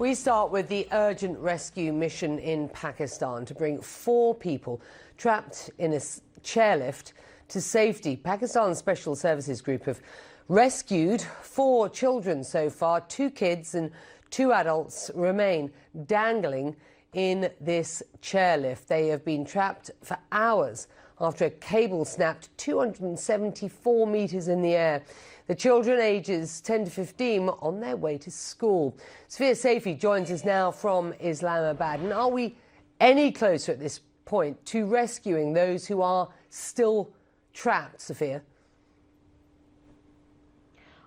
We start with the urgent rescue mission in Pakistan to bring 4 people trapped in a chairlift to safety. Pakistan's Special Services Group have rescued 4 children so far. 2 kids and 2 adults remain dangling in this chairlift. They have been trapped for hours after a cable snapped 274 metres in the air. The children, ages 10 to 15, were on their way to school. Sophia Safi joins us now from Islamabad. And are we any closer at this point to rescuing those who are still trapped, Sophia?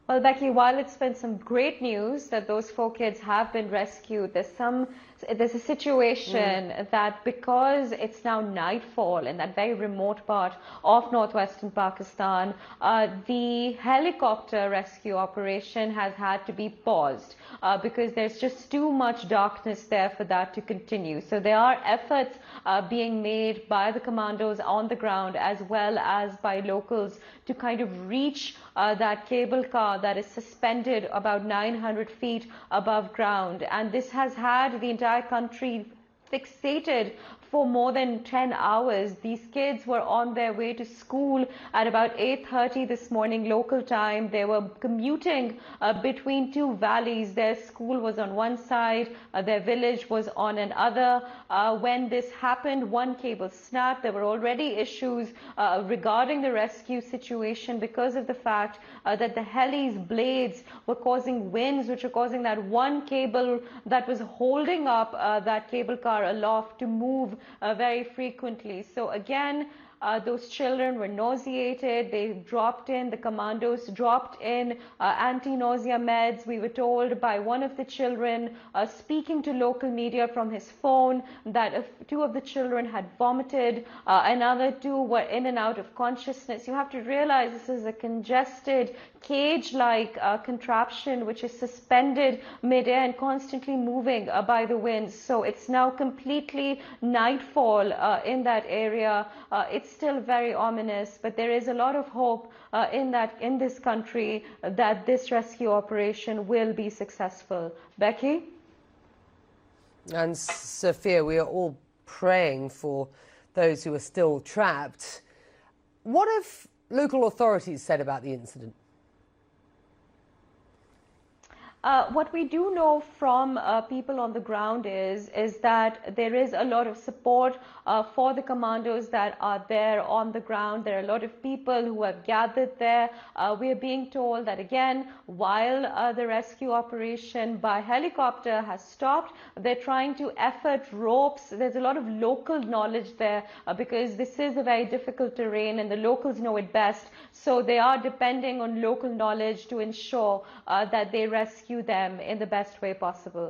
Well, Becky, while it's been some great news that those 4 kids have been rescued, there's a situation that because it's now nightfall in that very remote part of northwestern Pakistan, the helicopter rescue operation has had to be paused because there's just too much darkness there for that to continue. So there are efforts being made by the commandos on the ground as well as by locals to kind of reach that cable car that is suspended about 900 feet above ground. And this has had the entire country fixated for more than 10 hours. These kids were on their way to school at about 8:30 this morning local time. They were commuting between 2 valleys. Their school was on one side, their village was on another. When this happened, one cable snapped. There were already issues regarding the rescue situation because of the fact that the heli's blades were causing winds, which were causing that one cable that was holding up that cable car aloft to move very frequently. So again, those children were nauseated. They dropped in, the commandos dropped in anti-nausea meds. We were told by one of the children speaking to local media from his phone that 2 of the children had vomited. Another 2 were in and out of consciousness. You have to realize this is a congested cage-like contraption which is suspended mid-air and constantly moving by the winds. So it's now completely nightfall in that area. It's still very ominous, but there is a lot of hope in this country that this rescue operation will be successful. Becky? And Sophia, we are all praying for those who are still trapped. What have local authorities said about the incident? What we do know from people on the ground is that there is a lot of support for the commandos that are there on the ground. There are a lot of people who have gathered there. We are being told that, again, while the rescue operation by helicopter has stopped, they're trying to effort ropes. There's a lot of local knowledge there because this is a very difficult terrain and the locals know it best. So they are depending on local knowledge to ensure that they rescue them in the best way possible.